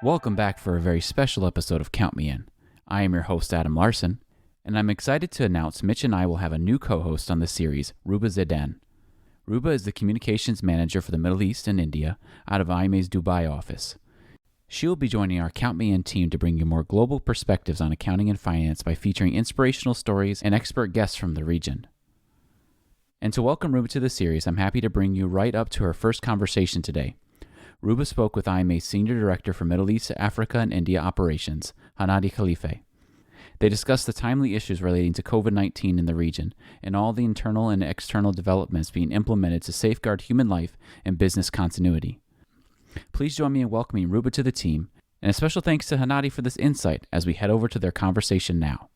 Welcome back for a very special episode of Count Me In. I am your host, Adam Larson, and I'm excited to announce Mitch and I will have a new co-host on the series, Rouba Zeidan. Rouba is the communications manager for the Middle East and India out of IMA's Dubai office. She will be joining our Count Me In team to bring you more global perspectives on accounting and finance by featuring inspirational stories and expert guests from the region. And to welcome Rouba to the series, I'm happy to bring you right up to her first conversation today. Rouba spoke with IMA's Senior Director for Middle East, Africa, and India Operations, Hanadi Khalife. They discussed the timely issues relating to COVID-19 in the region and all the internal and external developments being implemented to safeguard human life and business continuity. Please join me in welcoming Rouba to the team, and a special thanks to Hanadi for this insight as we head over to their conversation now.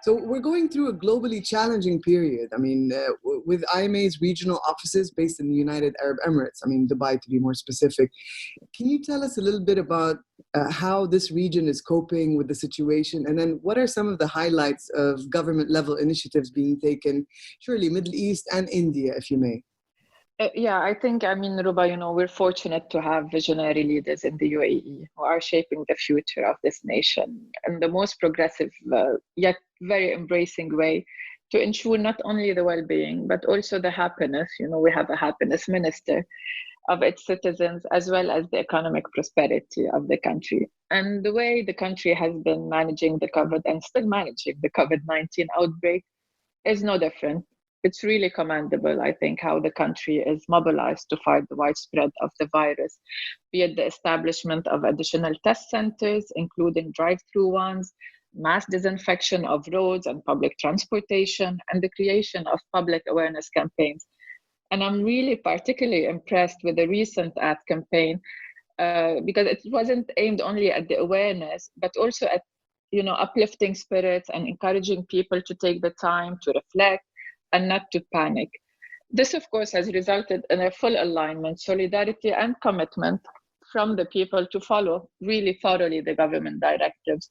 So we're going through a globally challenging period. With IMA's regional offices based in the United Arab Emirates, Dubai to be more specific. Can you tell us a little bit about how this region is coping with the situation? And then what are some of the highlights of government level initiatives being taken, surely Middle East and India, if you may? Rouba, we're fortunate to have visionary leaders in the UAE who are shaping the future of this nation in the most progressive, yet very embracing way to ensure not only the well-being, but also the happiness. We have a happiness minister of its citizens, as well as the economic prosperity of the country. And the way the country has been managing the COVID and still managing the COVID-19 outbreak is no different. It's really commendable, I think, how the country is mobilized to fight the widespread of the virus, be it the establishment of additional test centers, including drive-through ones, mass disinfection of roads and public transportation, and the creation of public awareness campaigns. And I'm really particularly impressed with the recent ad campaign because it wasn't aimed only at the awareness, but also at uplifting spirits and encouraging people to take the time to reflect and not to panic. This, of course, has resulted in a full alignment, solidarity, and commitment from the people to follow really thoroughly the government directives.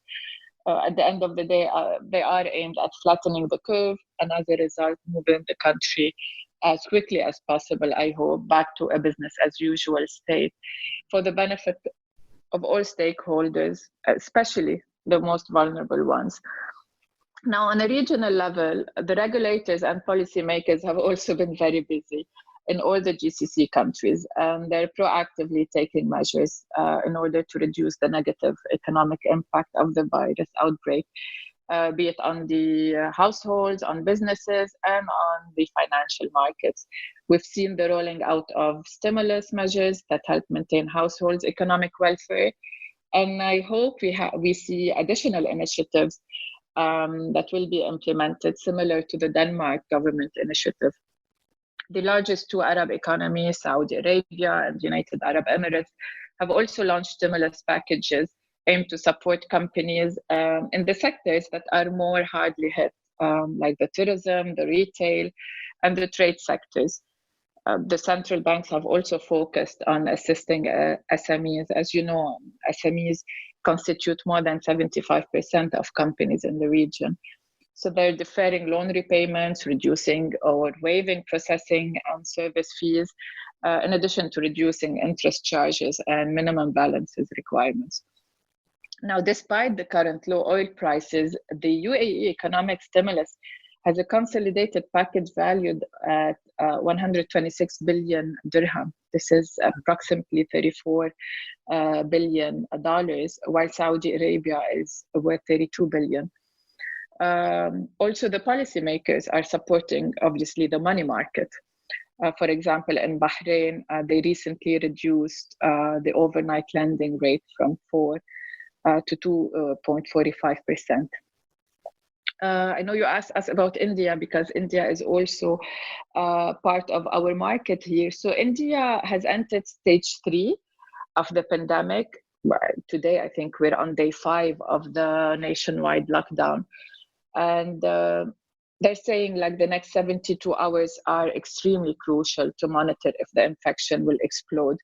At the end of the day, they are aimed at flattening the curve and as a result, moving the country as quickly as possible, I hope, back to a business as usual state for the benefit of all stakeholders, especially the most vulnerable ones. Now, on a regional level, the regulators and policymakers have also been very busy in all the GCC countries, and they're proactively taking measures in order to reduce the negative economic impact of the virus outbreak, be it on the households, on businesses, and on the financial markets. We've seen the rolling out of stimulus measures that help maintain households' economic welfare, and I hope we see additional initiatives that will be implemented similar to the Denmark government initiative. The largest two Arab economies, Saudi Arabia and United Arab Emirates, have also launched stimulus packages aimed to support companies in the sectors that are more hardly hit, like the tourism, the retail, and the trade sectors. The central banks have also focused on assisting SMEs. As you know, SMEs constitute more than 75% of companies in the region. So they're deferring loan repayments, reducing or waiving processing and service fees, in addition to reducing interest charges and minimum balances requirements. Now, despite the current low oil prices, the UAE economic stimulus has a consolidated package valued at 126 billion dirham. This is approximately $34 billion, while Saudi Arabia is worth 32 billion. Also, the policymakers are supporting, obviously, the money market. For example, in Bahrain, they recently reduced the overnight lending rate from 4 to 2.45%. I know you asked us about India because India is also part of our market here. So India has entered stage 3 of the pandemic. Today, I think we're on day 5 of the nationwide lockdown. And they're saying like the next 72 hours are extremely crucial to monitor if the infection will explode.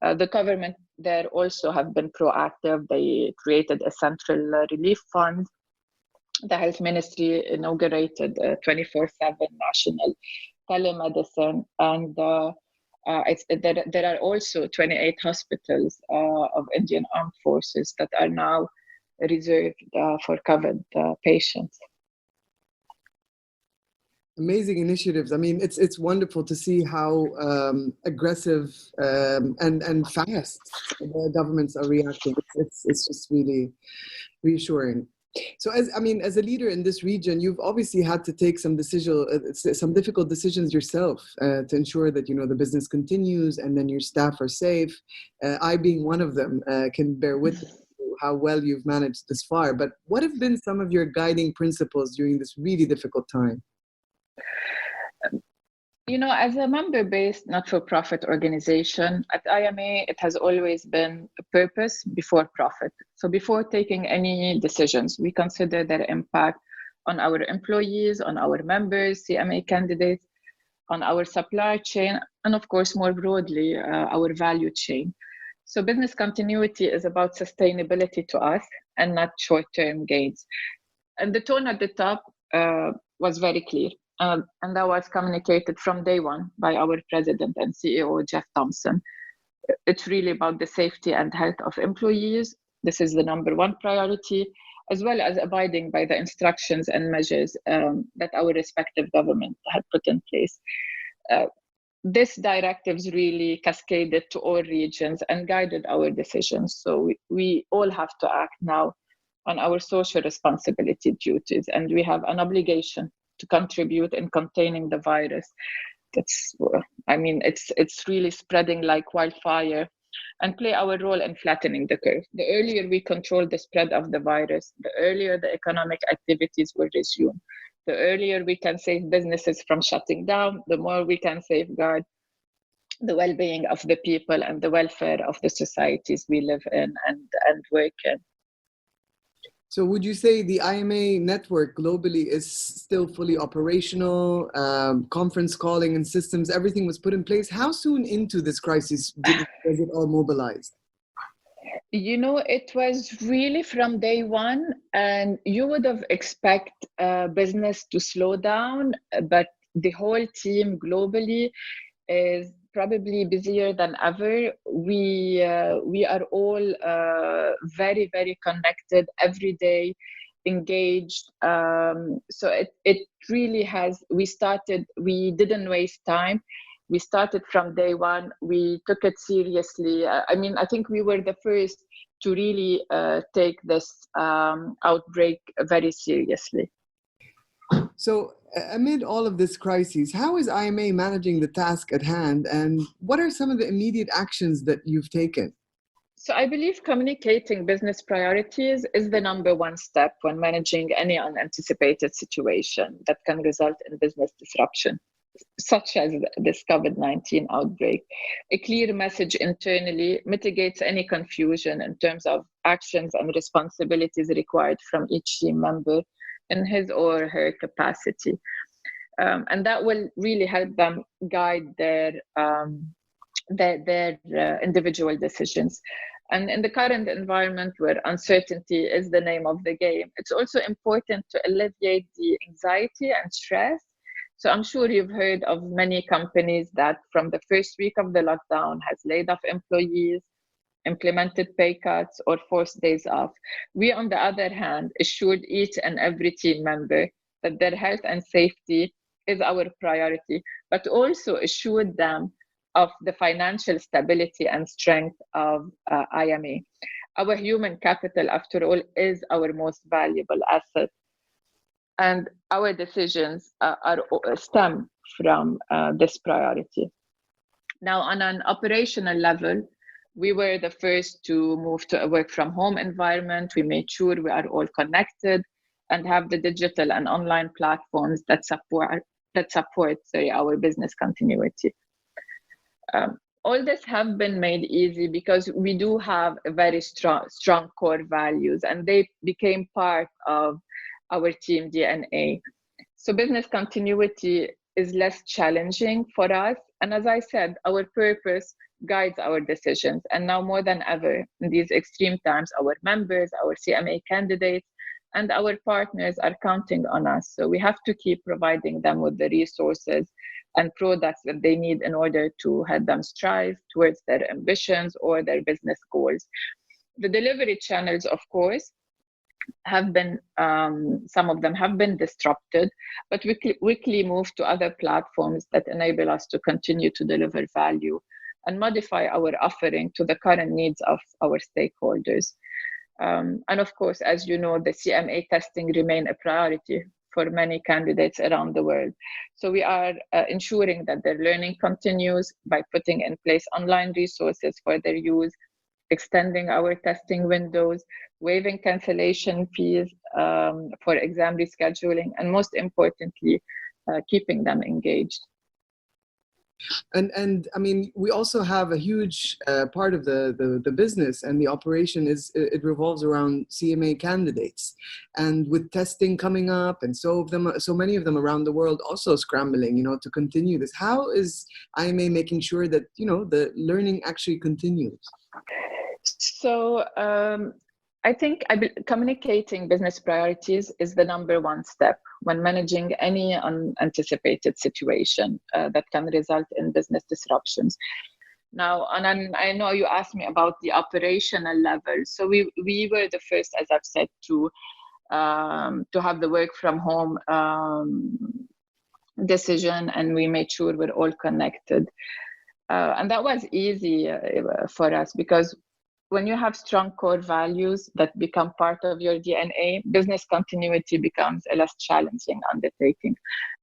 The government there also have been proactive. They created a central relief fund. The health ministry inaugurated a 24/7 national telemedicine, and there are also 28 hospitals of Indian Armed Forces that are now reserved for COVID patients. Amazing initiatives. I mean, it's wonderful to see how aggressive and fast the governments are reacting. It's just really reassuring. So, as a leader in this region, you've obviously had to take some difficult decisions yourself to ensure that the business continues and then your staff are safe. I, being one of them, can bear witness to how well you've managed this far. But what have been some of your guiding principles during this really difficult time? As a member-based not-for-profit organization at IMA, it has always been a purpose before profit. So before taking any decisions, we consider their impact on our employees, on our members, CMA candidates, on our supply chain, and of course, more broadly, our value chain. So business continuity is about sustainability to us and not short-term gains. And the tone at the top was very clear. And that was communicated from day one by our president and CEO, Jeff Thompson. It's really about the safety and health of employees. This is the number one priority, as well as abiding by the instructions and measures that our respective government had put in place. These directives really cascaded to all regions and guided our decisions. So we all have to act now on our social responsibility duties, and we have an obligation to contribute in containing the virus. It's really spreading like wildfire, and play our role in flattening the curve. The earlier we control the spread of the virus, the earlier the economic activities will resume. The earlier we can save businesses from shutting down, the more we can safeguard the well-being of the people and the welfare of the societies we live in and work in. So would you say the IMA network globally is still fully operational? Conference calling and systems, everything was put in place. How soon into this crisis was it all mobilized? It was really from day one, and you would have expected business to slow down, but the whole team globally is probably busier than ever. We are all very, very connected every day, engaged. So it really has. We didn't waste time. We started from day one. We took it seriously. I think we were the first to really take this outbreak very seriously. So amid all of this crisis, how is IMA managing the task at hand, and what are some of the immediate actions that you've taken? So I believe communicating business priorities is the number one step when managing any unanticipated situation that can result in business disruption, such as this COVID-19 outbreak. A clear message internally mitigates any confusion in terms of actions and responsibilities required from each team member in his or her capacity. And that will really help them guide their individual decisions. And in the current environment where uncertainty is the name of the game, it's also important to alleviate the anxiety and stress. So I'm sure you've heard of many companies that from the first week of the lockdown has laid off employees, implemented pay cuts, or forced days off. We, on the other hand, assured each and every team member that their health and safety is our priority, but also assured them of the financial stability and strength of IMA. Our human capital, after all, is our most valuable asset. And our decisions stem from this priority. Now, on an operational level, we were the first to move to a work from home environment. We made sure we are all connected and have the digital and online platforms that support our business continuity. All this have been made easy because we do have a very strong core values, and they became part of our team DNA. So business continuity is less challenging for us. And as I said, our purpose guides our decisions. And now more than ever, in these extreme times, our members, our CMA candidates, And our partners are counting on us. So we have to keep providing them with the resources and products that they need in order to help them strive towards their ambitions or their business goals. The delivery channels, of course, have been, some of them have been disrupted, but we quickly move to other platforms that enable us to continue to deliver value and modify our offering to the current needs of our stakeholders. And of course, as you know, the CMA testing remain a priority for many candidates around the world. So we are ensuring that their learning continues by putting in place online resources for their use, extending our testing windows, waiving cancellation fees for exam rescheduling, and most importantly, keeping them engaged. And I mean, we also have a huge part of the business and the operation it revolves around CMA candidates, and with testing coming up and so many of them around the world also scrambling, to continue this. How is IMA making sure that the learning actually continues? So I think communicating business priorities is the number one step when managing any unanticipated situation that can result in business disruptions. Now, and I know you asked me about the operational level. So we were the first, as I've said, to have the work from home decision, and we made sure we're all connected. And that was easy for us because when you have strong core values that become part of your DNA, business continuity becomes a less challenging undertaking.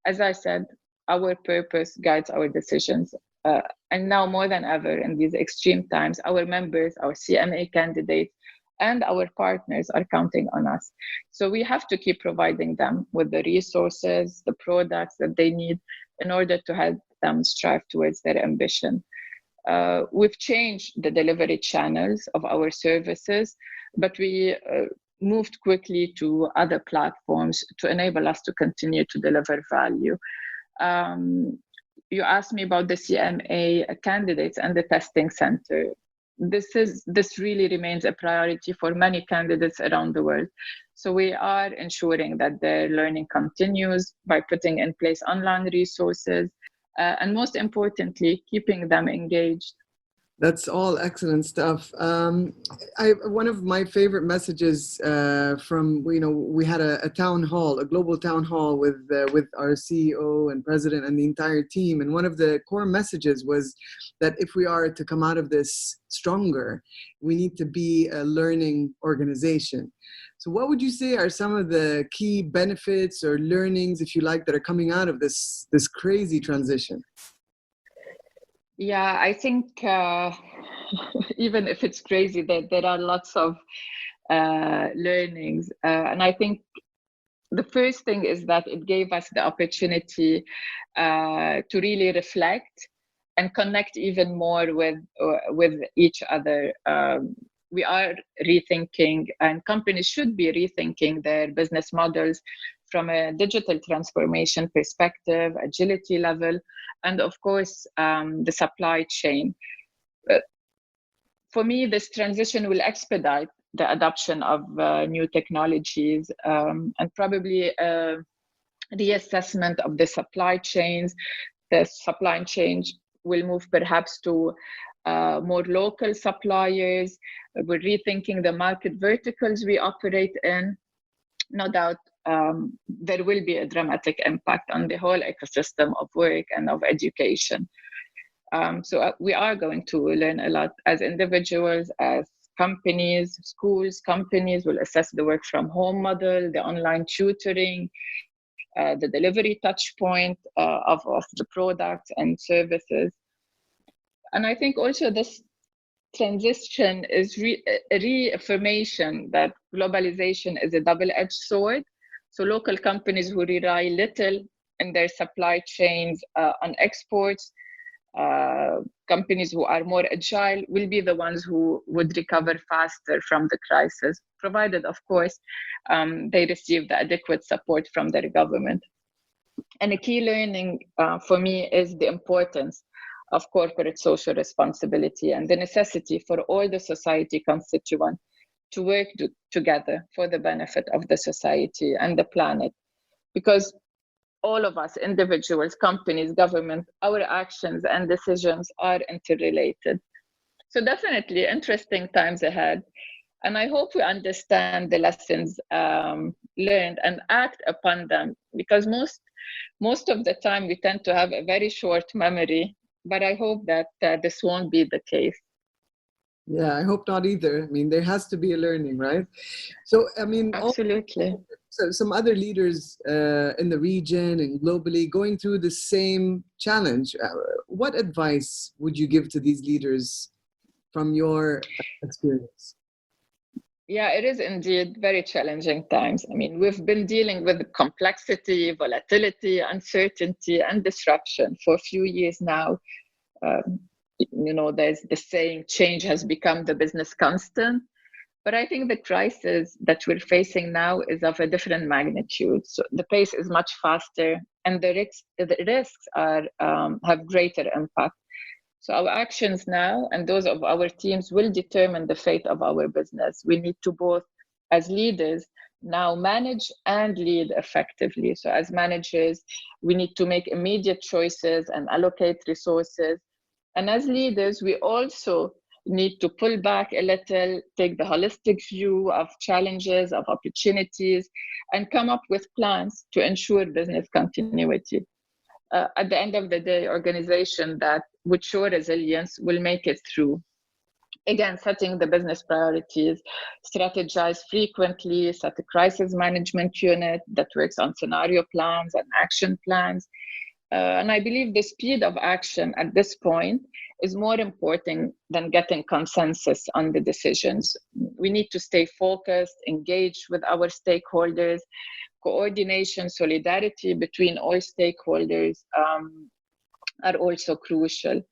As I said, our purpose guides our decisions. And now more than ever in these extreme times, our members, our CMA candidates, and our partners are counting on us. So we have to keep providing them with the resources, the products that they need in order to help them strive towards their ambition. We've changed the delivery channels of our services, but we moved quickly to other platforms to enable us to continue to deliver value. You asked me about the CMA candidates and the testing center. This really remains a priority for many candidates around the world. So we are ensuring that their learning continues by putting in place online resources, and most importantly, keeping them engaged. That's all excellent stuff. One of my favorite messages from, we had a town hall, a global town hall with our CEO and president and the entire team. And one of the core messages was that if we are to come out of this stronger, we need to be a learning organization. So what would you say are some of the key benefits or learnings, if you like, that are coming out of this crazy transition? Yeah, I think even if it's crazy, there are lots of learnings. And I think the first thing is that it gave us the opportunity to really reflect and connect even more with each other. We are rethinking, and companies should be rethinking their business models from a digital transformation perspective, agility level, and of course, the supply chain. For me, this transition will expedite the adoption of new technologies and probably a reassessment of the supply chains. The supply chain will move perhaps to more local suppliers. We're rethinking the market verticals we operate in. No doubt, there will be a dramatic impact on the whole ecosystem of work and of education. So we are going to learn a lot as individuals, as companies. Schools, companies will assess the work from home model, the online tutoring, the delivery touch point of the products and services. And I think also this transition is a reaffirmation that globalization is a double-edged sword. So local companies who rely little in their supply chains on exports, companies who are more agile will be the ones who would recover faster from the crisis, provided, of course, they receive the adequate support from their government. And a key learning for me is the importance of corporate social responsibility and the necessity for all the society constituents to work together for the benefit of the society and the planet. Because all of us, individuals, companies, government, our actions and decisions are interrelated. So definitely interesting times ahead. And I hope we understand the lessons learned and act upon them, because most of the time we tend to have a very short memory, but I hope that this won't be the case. Yeah, I hope not either. I mean, there has to be a learning, right? So, I mean, absolutely. So some other leaders in the region and globally going through the same challenge. What advice would you give to these leaders from your experience? Yeah, it is indeed very challenging times. I mean, we've been dealing with complexity, volatility, uncertainty, and disruption for a few years now. There's the saying, change has become the business constant. But I think the crisis that we're facing now is of a different magnitude. So the pace is much faster, and the risks are have greater impact. So our actions now and those of our teams will determine the fate of our business. We need to both, as leaders, now manage and lead effectively. So as managers, we need to make immediate choices and allocate resources. And as leaders, we also need to pull back a little, take the holistic view of challenges, of opportunities, and come up with plans to ensure business continuity. At the end of the day, organization that would show resilience will make it through. Again, setting the business priorities, strategize frequently, set a crisis management unit that works on scenario plans and action plans. And I believe the speed of action at this point is more important than getting consensus on the decisions. We need to stay focused, engaged with our stakeholders. Coordination, solidarity between all stakeholders are also crucial.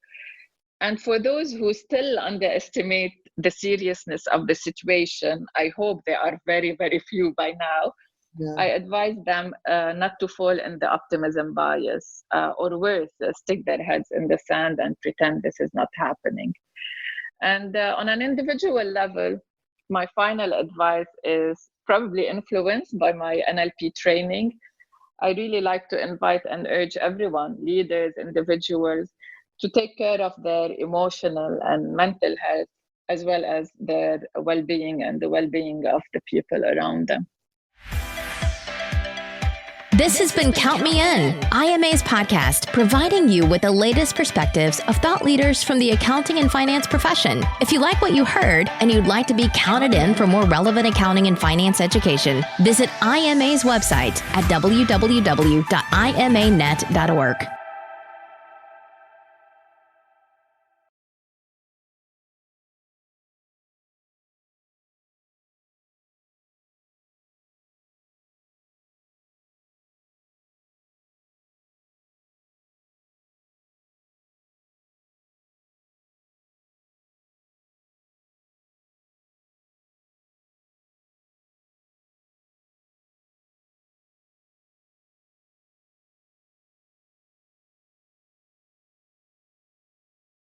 And for those who still underestimate the seriousness of the situation, I hope there are very, very few by now. Yeah. I advise them not to fall in the optimism bias, or worse, stick their heads in the sand and pretend this is not happening. And on an individual level, my final advice is probably influenced by my NLP training. I really like to invite and urge everyone, leaders, individuals, to take care of their emotional and mental health, as well as their well-being and the well-being of the people around them. This has been Count Me In, IMA's podcast, providing you with the latest perspectives of thought leaders from the accounting and finance profession. If you like what you heard and you'd like to be counted in for more relevant accounting and finance education, visit IMA's website at www.imanet.org.